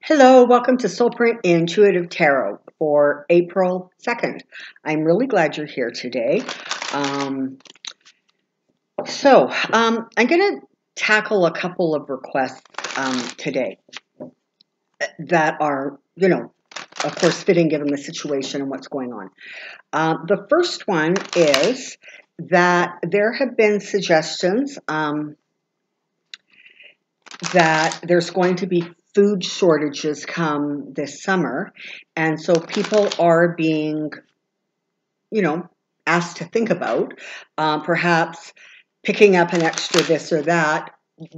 Hello, welcome to Soulprint Intuitive Tarot for April 2nd. I'm really glad you're here today. I'm going to tackle a couple of requests today that are, of course, fitting given the situation and what's going on. The first one is that there have been suggestions that there's going to be food shortages come this summer, and so people are being, asked to think about perhaps picking up an extra this or that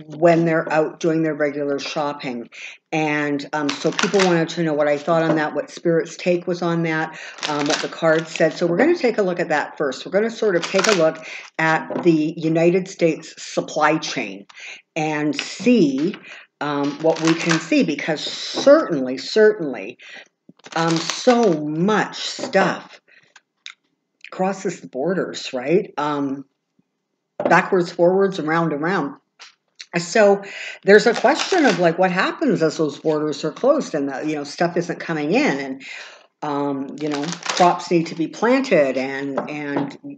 when they're out doing their regular shopping. And so people wanted to know what I thought on that, what Spirit's take was on that, what the cards said. So we're going to take a look at that first. We're going to sort of take a look at the United States supply chain and see what we can see, because certainly, so much stuff crosses the borders, right? Backwards, forwards, around and around. So there's a question of like what happens as those borders are closed and the, stuff isn't coming in, and crops need to be planted and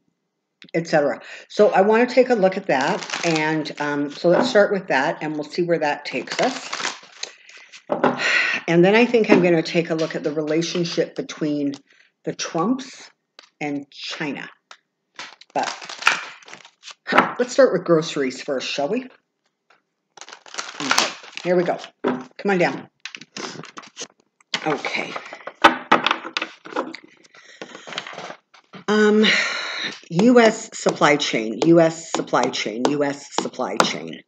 etc. So I want to take a look at that, and so let's start with that, and we'll see where that takes us. And then I think I'm going to take a look at the relationship between the Trumps and China. But let's start with groceries first, shall we? Okay, here we go. Come on down. Okay. U.S. supply chain, U.S. supply chain, U.S. supply chain.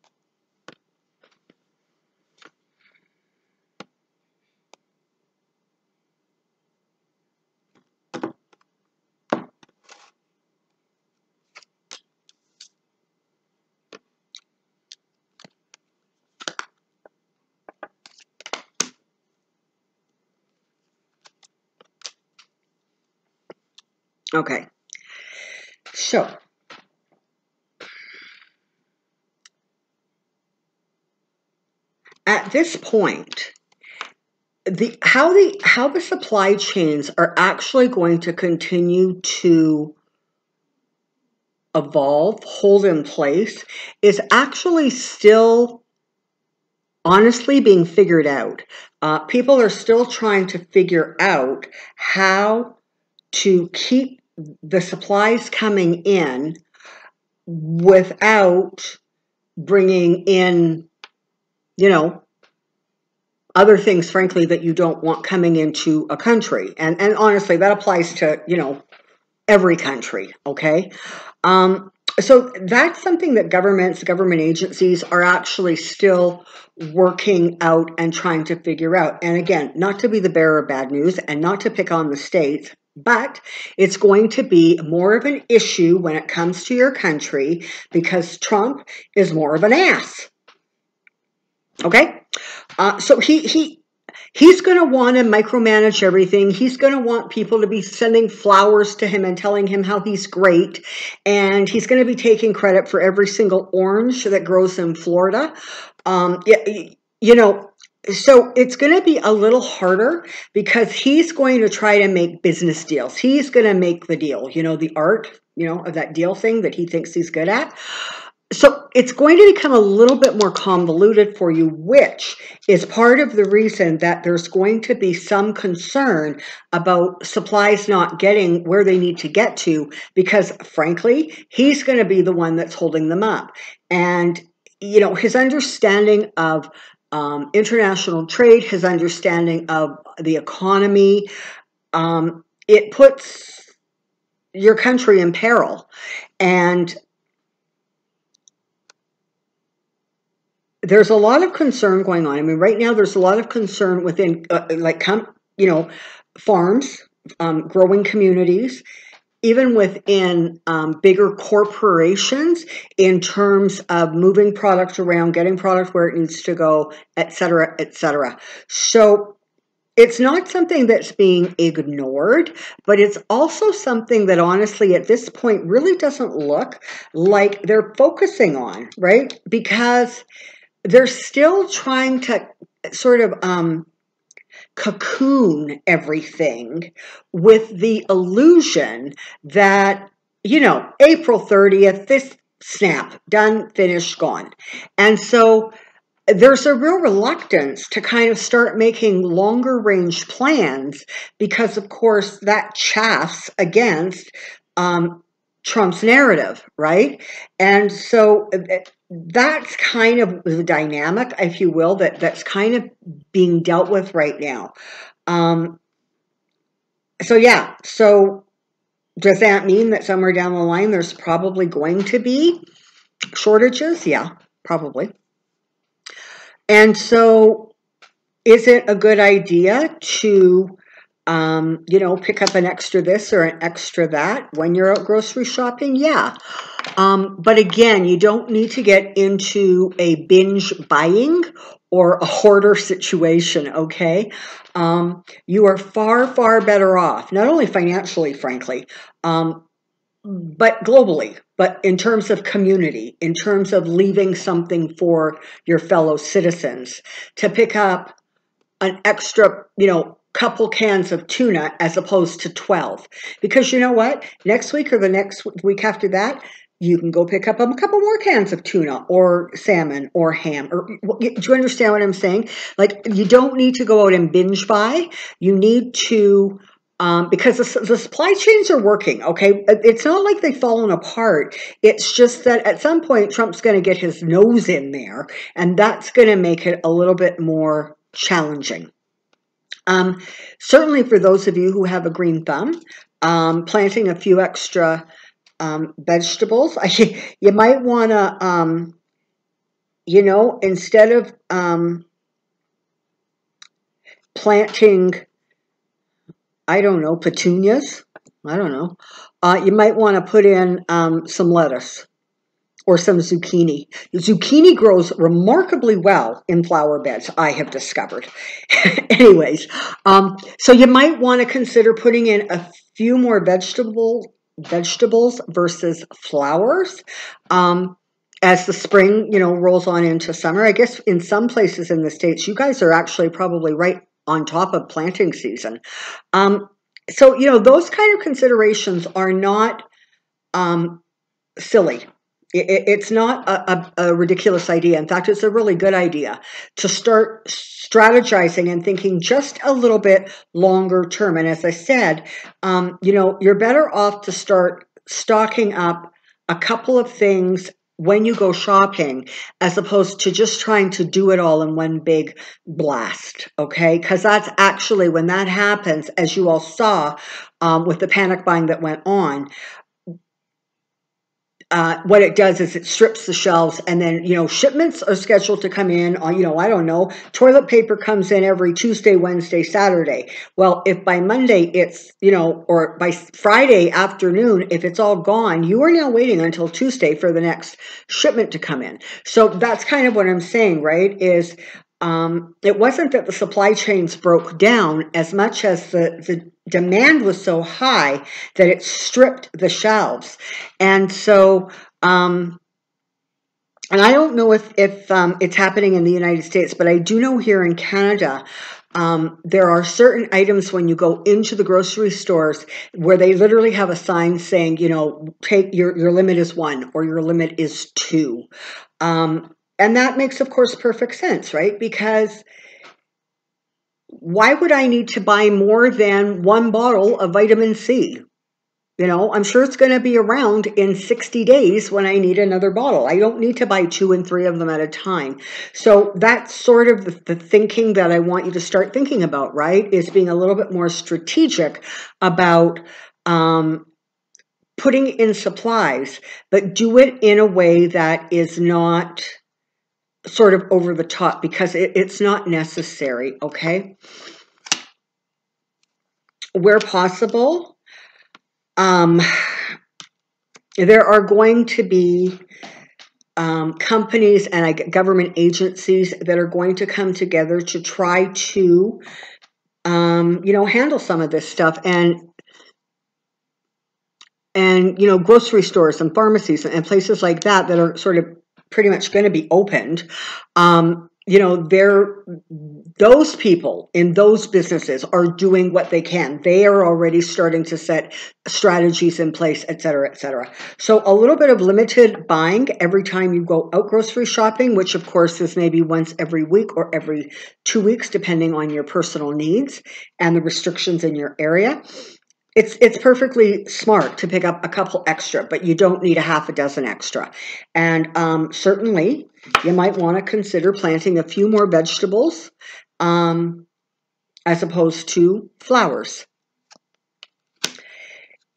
Okay. So, at this point, how the supply chains are actually going to continue to evolve, hold in place, is actually still honestly being figured out. People are still trying to figure out how to keep the supplies coming in without bringing in, other things, frankly, that you don't want coming into a country. And honestly, that applies to, every country, okay? So that's something that government agencies are actually still working out and trying to figure out. And again, not to be the bearer of bad news and not to pick on the states, but it's going to be more of an issue when it comes to your country because Trump is more of an ass. Okay? So he's going to want to micromanage everything. He's going to want people to be sending flowers to him and telling him how he's great. And he's going to be taking credit for every single orange that grows in Florida. So it's going to be a little harder because he's going to try to make business deals. He's going to make the deal, the art, of that deal thing that he thinks he's good at. So it's going to become a little bit more convoluted for you, which is part of the reason that there's going to be some concern about supplies not getting where they need to get to, because frankly, he's going to be the one that's holding them up. And, his understanding of international trade, his understanding of the economy, it puts your country in peril. And there's a lot of concern going on. I mean, right now there's a lot of concern within, farms, growing communities, even within bigger corporations in terms of moving product around, getting product where it needs to go, et cetera, et cetera. So it's not something that's being ignored, but it's also something that honestly at this point really doesn't look like they're focusing on, right? Because they're still trying to sort of cocoon everything with the illusion that, April 30th, this snap, done, finished, gone. And so there's a real reluctance to kind of start making longer range plans because, of course, that chafes against Trump's narrative, right? And so that's kind of the dynamic, if you will, that's kind of being dealt with right now. So does that mean that somewhere down the line there's probably going to be shortages? Yeah, probably. And so is it a good idea to, pick up an extra this or an extra that when you're out grocery shopping? Yeah. But again, you don't need to get into a binge buying or a hoarder situation, okay? You are far, far better off, not only financially, frankly, but globally, but in terms of community, in terms of leaving something for your fellow citizens, to pick up an extra, couple cans of tuna as opposed to 12. Because you know what? Next week or the next week after that, you can go pick up a couple more cans of tuna or salmon or ham. Do you understand what I'm saying? Like, you don't need to go out and binge buy. You need to, because the supply chains are working, okay? It's not like they've fallen apart. It's just that at some point, Trump's going to get his nose in there, and that's going to make it a little bit more challenging. Certainly for those of you who have a green thumb, planting a few extra vegetables, you might want to, instead of planting, I don't know, petunias, I don't know, you might want to put in some lettuce or some zucchini. Zucchini grows remarkably well in flower beds, I have discovered. Anyways, so you might want to consider putting in a few more vegetables versus flowers as the spring, rolls on into summer. I guess in some places in the States, you guys are actually probably right on top of planting season. So, those kind of considerations are not silly. It's not a ridiculous idea. In fact, it's a really good idea to start strategizing and thinking just a little bit longer term. And as I said, you're better off to start stocking up a couple of things when you go shopping, as opposed to just trying to do it all in one big blast, okay? Because that's actually, when that happens, as you all saw with the panic buying that went on, what it does is it strips the shelves, and then, shipments are scheduled to come in on, I don't know, toilet paper comes in every Tuesday, Wednesday, Saturday. Well, if by Monday it's, or by Friday afternoon, if it's all gone, you are now waiting until Tuesday for the next shipment to come in. So that's kind of what I'm saying, right, is it wasn't that the supply chains broke down as much as the demand was so high that it stripped the shelves. And so, and I don't know if it's happening in the United States, but I do know here in Canada, there are certain items when you go into the grocery stores where they literally have a sign saying, take your limit is 1 or your limit is 2. And that makes, of course, perfect sense, right? Because why would I need to buy more than 1 bottle of vitamin C? I'm sure it's going to be around in 60 days when I need another bottle. I don't need to buy 2 and 3 of them at a time. So that's sort of the thinking that I want you to start thinking about, right? Is being a little bit more strategic about putting in supplies, but do it in a way that is not sort of over the top, because it's not necessary, okay? Where possible, there are going to be companies and government agencies that are going to come together to try to, handle some of this stuff. And grocery stores and pharmacies and places like that are sort of pretty much going to be opened. They're those people in those businesses are doing what they can. They are already starting to set strategies in place, et cetera, et cetera. So a little bit of limited buying every time you go out grocery shopping, which of course is maybe once every week or every 2 weeks, depending on your personal needs and the restrictions in your area. It's perfectly smart to pick up a couple extra, but you don't need a half a dozen extra. And certainly, you might want to consider planting a few more vegetables as opposed to flowers.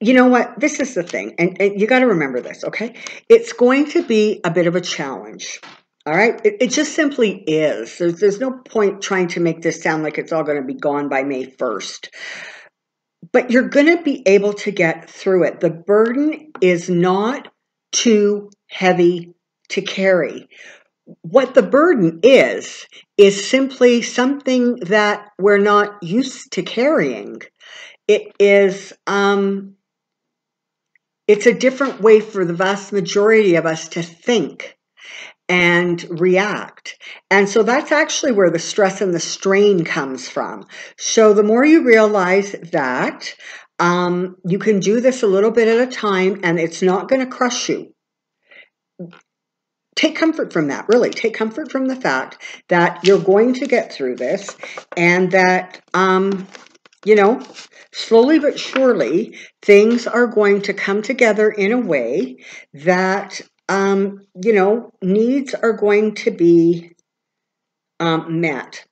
You know what? This is the thing, and you got to remember this, okay? It's going to be a bit of a challenge. All right? It just simply is. There's no point trying to make this sound like it's all going to be gone by May 1st. But you're going to be able to get through it. The burden is not too heavy to carry. What the burden is simply something that we're not used to carrying. It is, it's a different way for the vast majority of us to think and react. And so that's actually where the stress and the strain comes from. So the more you realize that you can do this a little bit at a time and it's not going to crush you. Take comfort from that, really. Take comfort from the fact that you're going to get through this and that, you know, slowly but surely, things are going to come together in a way that you know, needs are going to be met.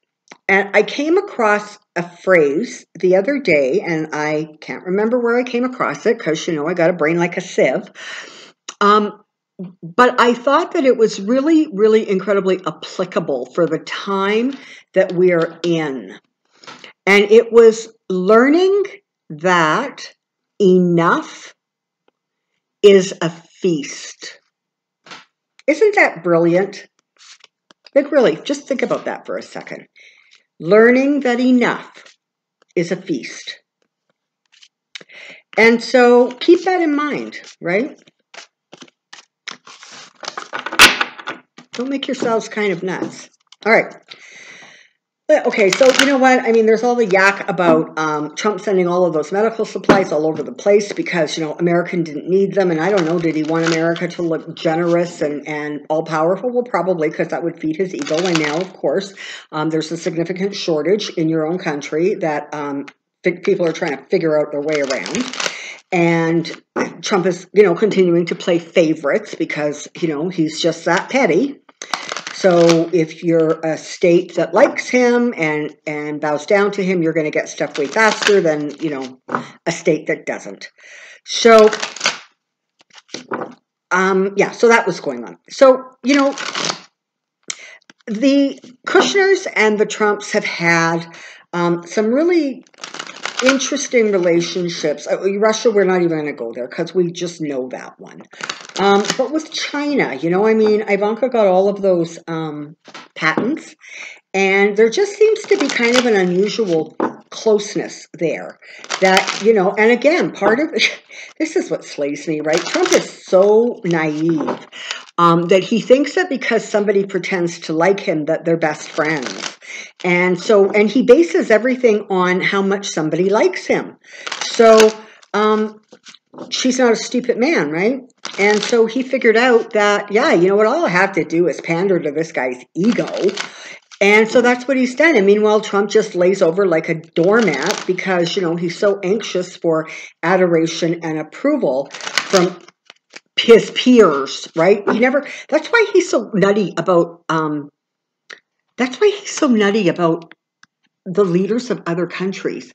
And I came across a phrase the other day, and I can't remember where I came across it because, you know, I got a brain like a sieve. But I thought that it was really, really incredibly applicable for the time that we are in. And it was learning that enough is a feast. Isn't that brilliant? Like, really, just think about that for a second. Learning that enough is a feast. And so keep that in mind, right? Don't make yourselves kind of nuts. All right. Okay, so you know what? I mean, there's all the yak about Trump sending all of those medical supplies all over the place because, you know, America didn't need them. And I don't know, did he want America to look generous and all-powerful? Well, probably, because that would feed his ego. And now, of course, there's a significant shortage in your own country that people are trying to figure out their way around. And Trump is, you know, continuing to play favorites because, you know, he's just that petty. So if you're a state that likes him and bows down to him, you're going to get stuff way faster than, you know, a state that doesn't. So, yeah, so that was going on. So, you know, the Kushners and the Trumps have had some really interesting relationships. Russia, we're not even going to go there because we just know that one. But with China, you know, I mean, Ivanka got all of those patents, and there just seems to be kind of an unusual closeness there that, you know, and again, part of this is what slays me, right? Trump is so naive that he thinks that because somebody pretends to like him that they're best friends. And so, and he bases everything on how much somebody likes him. So, she's not a stupid man, right? And so he figured out that, yeah, you know what, all I have to do is pander to this guy's ego. And so that's what he's done. And meanwhile, Trump just lays over like a doormat because, you know, he's so anxious for adoration and approval from his peers, right? That's why he's so nutty about, the leaders of other countries.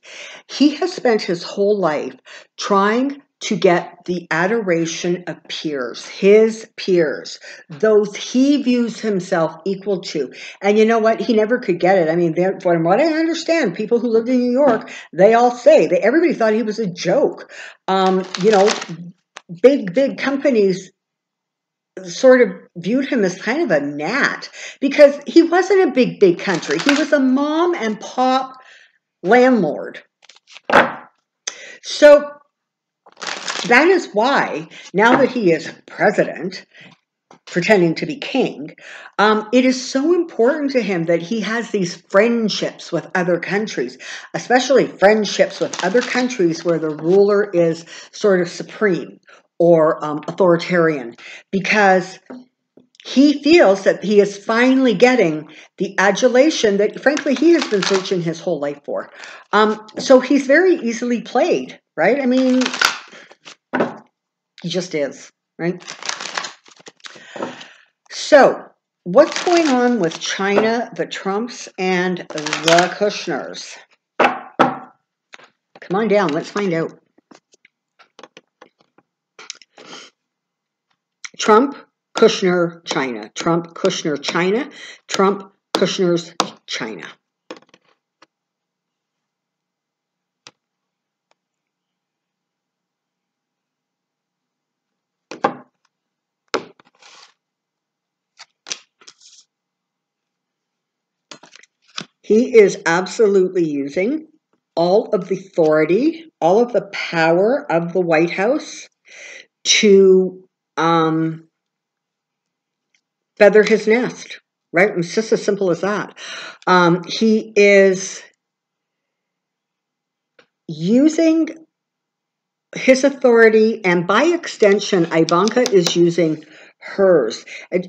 He has spent his whole life trying to get the adoration of peers, his peers, those he views himself equal to. And you know what? He never could get it. I mean, from what I understand, people who lived in New York, they all say, everybody thought he was a joke. You know, big companies sort of viewed him as kind of a gnat because he wasn't a big country. He was a mom and pop landlord. So that is why now that he is president, pretending to be king, it is so important to him that he has these friendships with other countries, especially friendships with other countries where the ruler is sort of supreme or authoritarian, because he feels that he is finally getting the adulation that, frankly, he has been searching his whole life for. So he's very easily played, right? I mean, he just is, right? So, what's going on with China, the Trumps, and the Kushners? Come on down, let's find out. Trump, Kushner, China. Trump, Kushner, China. Trump, Kushner's China. He is absolutely using all of the authority, all of the power of the White House to feather his nest, right? It's just as simple as that. He is using his authority, and by extension, Ivanka is using hers.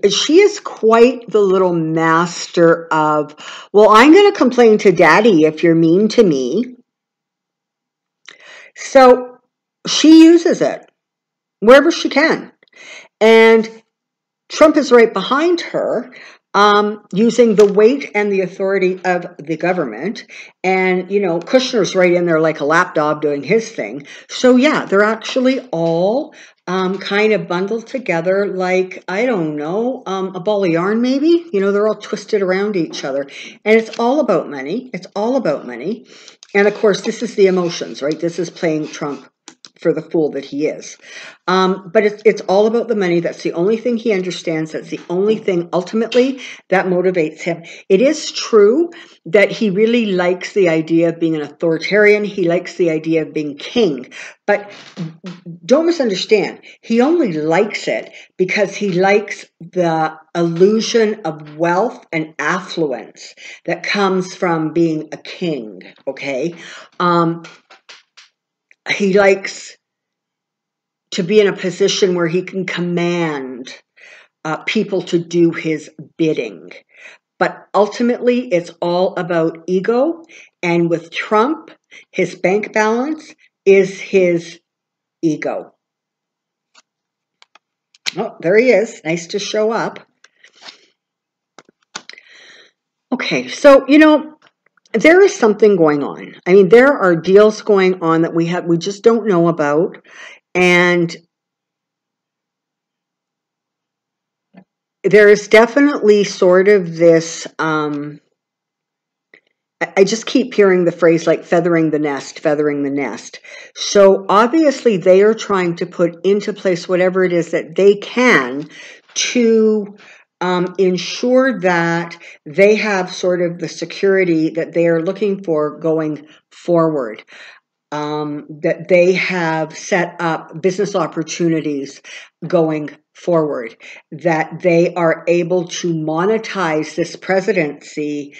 She is quite the little master of, well, I'm going to complain to daddy if you're mean to me. So she uses it wherever she can. And Trump is right behind her, using the weight and the authority of the government. And, you know, Kushner's right in there like a lapdog doing his thing. So, yeah, they're actually all kind of bundled together like, I don't know, a ball of yarn maybe. You know, they're all twisted around each other. And it's all about money. It's all about money. And, of course, this is the emotions, right? This is playing Trump for the fool that he is. But it's all about the money. That's the only thing he understands. That's the only thing ultimately that motivates him. It is true that he really likes the idea of being an authoritarian. He likes the idea of being king. But don't misunderstand. He only likes it because he likes the illusion of wealth and affluence that comes from being a king, okay? He likes to be in a position where he can command people to do his bidding. But ultimately, it's all about ego. And with Trump, his bank balance is his ego. Oh, there he is. Nice to show up. Okay, so, you know, there is something going on. I mean, there are deals going on that we just don't know about. And there is definitely sort of this, I just keep hearing the phrase like feathering the nest, feathering the nest. So obviously they are trying to put into place whatever it is that they can to ensure that they have sort of the security that they are looking for going forward. That they have set up business opportunities going forward, that they are able to monetize this presidency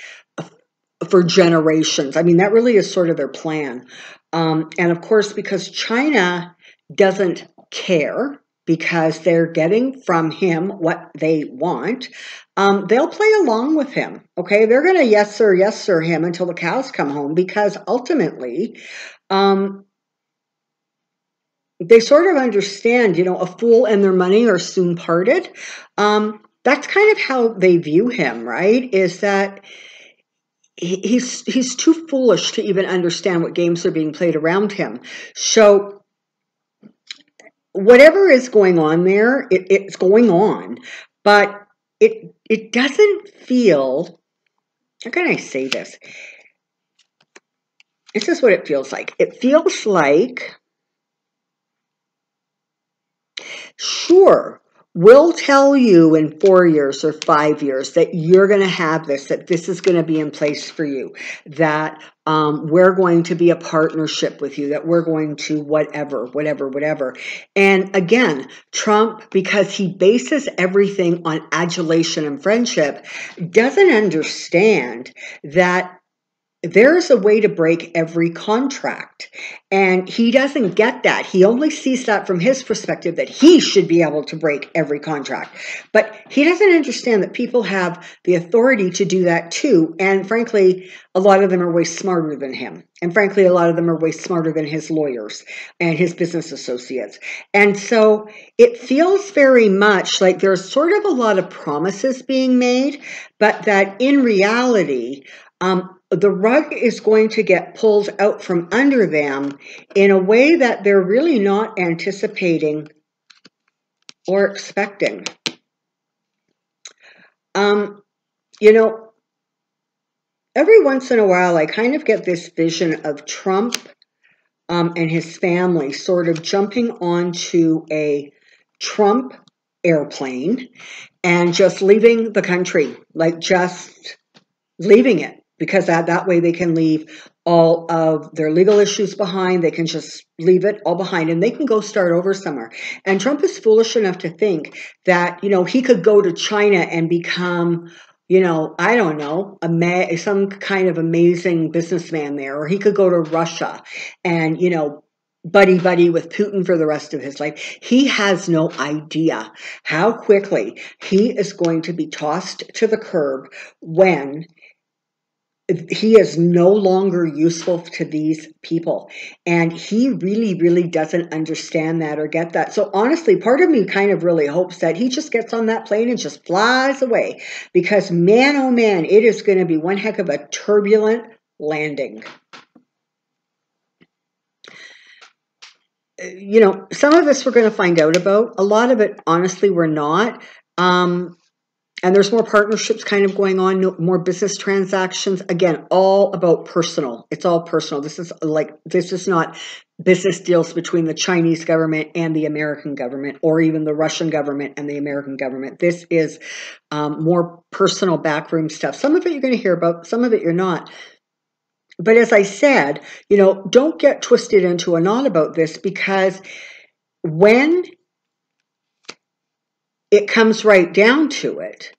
for generations. I mean, that really is sort of their plan. And of course, because China doesn't care, because they're getting from him what they want, they'll play along with him, okay? They're going to yes, sir him until the cows come home, because ultimately, they sort of understand, you know, a fool and their money are soon parted. That's kind of how they view him, right? Is that he's too foolish to even understand what games are being played around him. So whatever is going on there, it's going on, but it doesn't feel, how can I say this? This is what it feels like. It feels like, sure, will tell you in 4 years or 5 years that you're going to have this, that this is going to be in place for you, that we're going to be a partnership with you, that we're going to whatever. And again, Trump, because he bases everything on adulation and friendship, doesn't understand that there's a way to break every contract. And he doesn't get that. He only sees that from his perspective, that he should be able to break every contract. But he doesn't understand that people have the authority to do that too. And frankly, a lot of them are way smarter than him. And frankly, a lot of them are way smarter than his lawyers and his business associates. And so it feels very much like there's sort of a lot of promises being made, but that in reality, the rug is going to get pulled out from under them in a way that they're really not anticipating or expecting. You know, every once in a while, I kind of get this vision of Trump and his family sort of jumping onto a Trump airplane and just leaving the country, like just leaving it. Because that way they can leave all of their legal issues behind. They can just leave it all behind and they can go start over somewhere. And Trump is foolish enough to think that, you know, he could go to China and become, you know, I don't know, some kind of amazing businessman there. Or he could go to Russia and, you know, buddy with Putin for the rest of his life. He has no idea how quickly he is going to be tossed to the curb when he is no longer useful to these people. And he really doesn't understand that or get that. So honestly, part of me kind of really hopes that he just gets on that plane and just flies away. Because man, oh man, it is going to be one heck of a turbulent landing. You know, some of this we're going to find out about. A lot of it, honestly, we're not. And there's more partnerships kind of going on, more business transactions. Again, all about personal. It's all personal. This is not business deals between the Chinese government and the American government, or even the Russian government and the American government. This is more personal backroom stuff. Some of it you're going to hear about, some of it you're not. But as I said, you know, don't get twisted into a knot about this, because when it comes right down to it,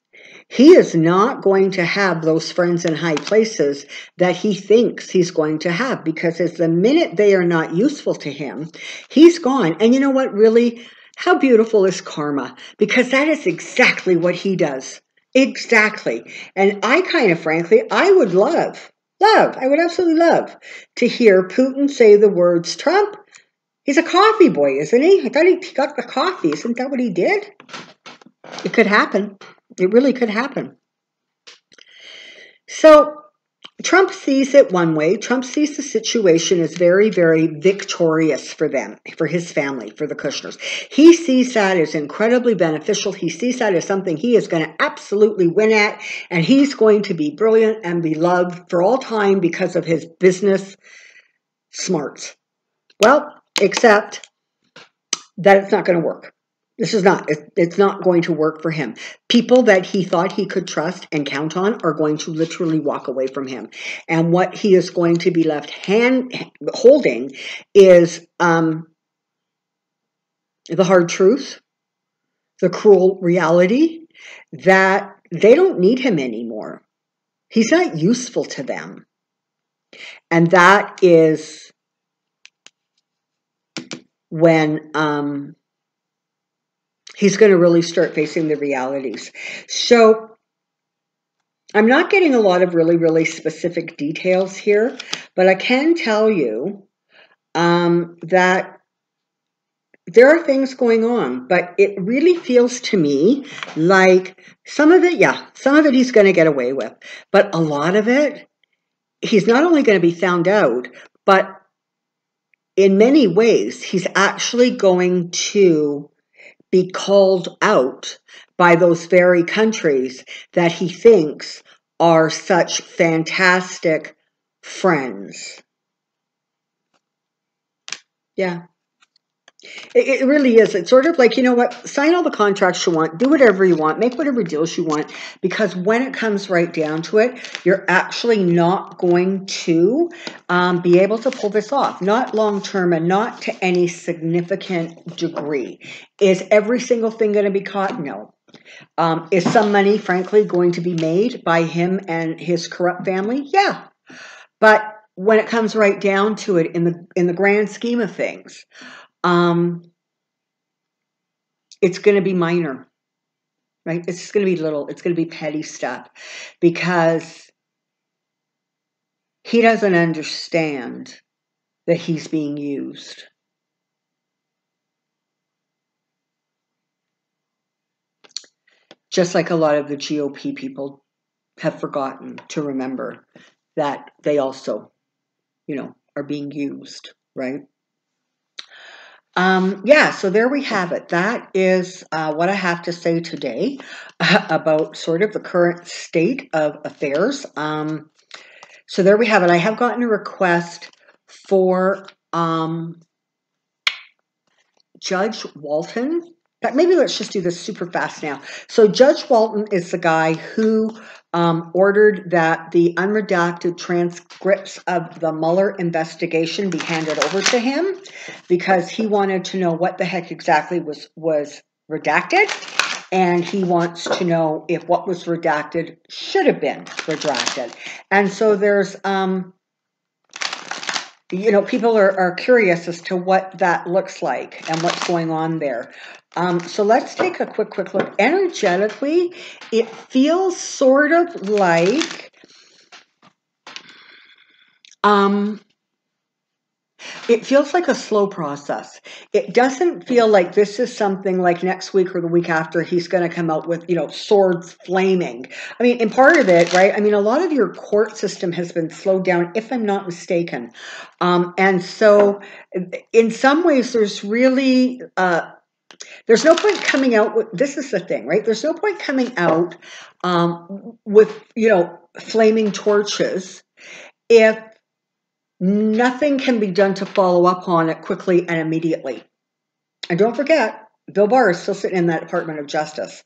he is not going to have those friends in high places that he thinks he's going to have, because as the minute they are not useful to him, he's gone. And you know what, really, how beautiful is karma? Because that is exactly what he does. Exactly. And I kind of, frankly, I would I would absolutely love to hear Putin say the words, Trump, he's a coffee boy, isn't he? I thought he got the coffee. Isn't that what he did? It could happen. It really could happen. So Trump sees it one way. Trump sees the situation as very victorious for them, for his family, for the Kushners. He sees that as incredibly beneficial. He sees that as something he is going to absolutely win at, and he's going to be brilliant and be loved for all time because of his business smarts. Well, except that it's not going to work. It's not going to work for him. People that he thought he could trust and count on are going to literally walk away from him. And what he is going to be left holding is the hard truth, the cruel reality that they don't need him anymore. He's not useful to them. And that is when he's going to really start facing the realities. So I'm not getting a lot of really specific details here, but I can tell you that there are things going on, but it really feels to me like some of it he's going to get away with, but a lot of it, he's not only going to be found out, but in many ways, he's actually going to be called out by those very countries that he thinks are such fantastic friends. Yeah. It really is. It's sort of like, you know what, sign all the contracts you want, do whatever you want, make whatever deals you want, because when it comes right down to it, you're actually not going to be able to pull this off, not long term and not to any significant degree. Is every single thing going to be caught? No. Is some money, frankly, going to be made by him and his corrupt family? Yeah. But when it comes right down to it, in the grand scheme of things, it's going to be minor, right? It's going to be little. It's going to be petty stuff because he doesn't understand that he's being used. Just like a lot of the GOP people have forgotten to remember that they also, are being used, right? Yeah, so there we have it. That is what I have to say today about sort of the current state of affairs. So there we have it. I have gotten a request for Judge Walton. But maybe let's just do this super fast now. So Judge Walton is the guy who ordered that the unredacted transcripts of the Mueller investigation be handed over to him because he wanted to know what the heck exactly was redacted, and he wants to know if what was redacted should have been redacted. And so there's people are curious as to what that looks like and what's going on there. So let's take a quick look. Energetically, it feels sort of like it feels like a slow process. It doesn't feel like this is something like next week or the week after he's going to come out with, swords flaming. I mean, and part of it, right? I mean, a lot of your court system has been slowed down, if I'm not mistaken. And so in some ways, there's really, there's no point coming out with, this is the thing, right? There's no point coming out with, flaming torches if nothing can be done to follow up on it quickly and immediately. And don't forget, Bill Barr is still sitting in that Department of Justice.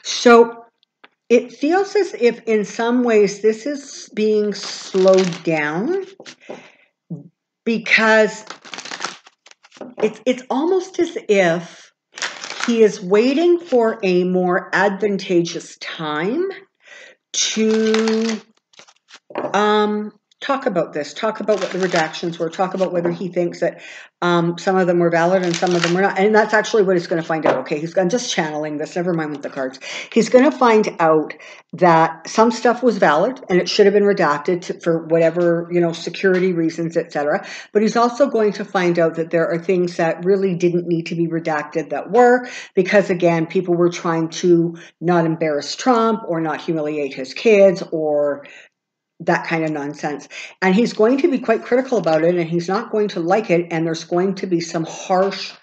So it feels as if in some ways this is being slowed down because it's almost as if he is waiting for a more advantageous time to talk about this, talk about what the redactions were, talk about whether he thinks that some of them were valid and some of them were not. And that's actually what he's going to find out. Okay, I'm just channeling this, never mind with the cards. He's going to find out that some stuff was valid and it should have been redacted for whatever, security reasons, etc. But he's also going to find out that there are things that really didn't need to be redacted that were, because again, people were trying to not embarrass Trump or not humiliate his kids or that kind of nonsense. And he's going to be quite critical about it, and he's not going to like it, and there's going to be some harsh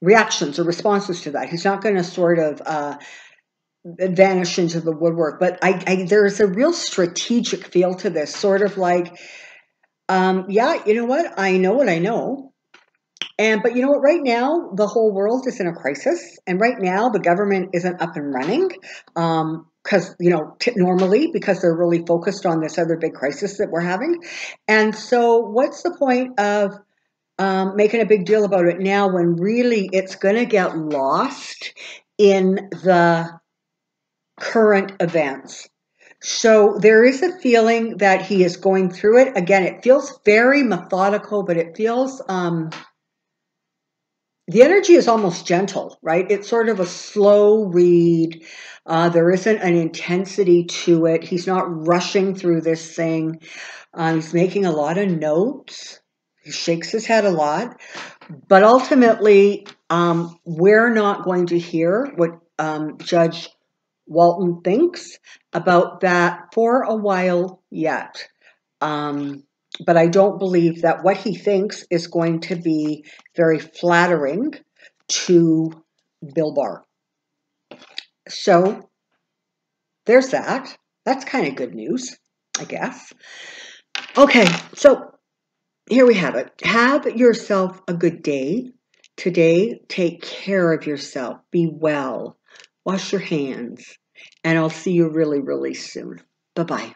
reactions or responses to that. He's not going to sort of vanish into the woodwork. But there's a real strategic feel to this, sort of like, yeah, you know what? I know what I know. But you know what? Right now, the whole world is in a crisis. And right now, the government isn't up and running. Because, normally, because they're really focused on this other big crisis that we're having. And so what's the point of making a big deal about it now when really it's going to get lost in the current events? So there is a feeling that he is going through it. Again, it feels very methodical, but it feels... the energy is almost gentle, right? It's sort of a slow read. There isn't an intensity to it. He's not rushing through this thing. He's making a lot of notes. He shakes his head a lot. But ultimately, we're not going to hear what Judge Walton thinks about that for a while yet. But I don't believe that what he thinks is going to be very flattering to Bill Barr. So there's that. That's kind of good news, I guess. Okay, so here we have it. Have yourself a good day. Today, take care of yourself. Be well. Wash your hands. And I'll see you really, really soon. Bye-bye.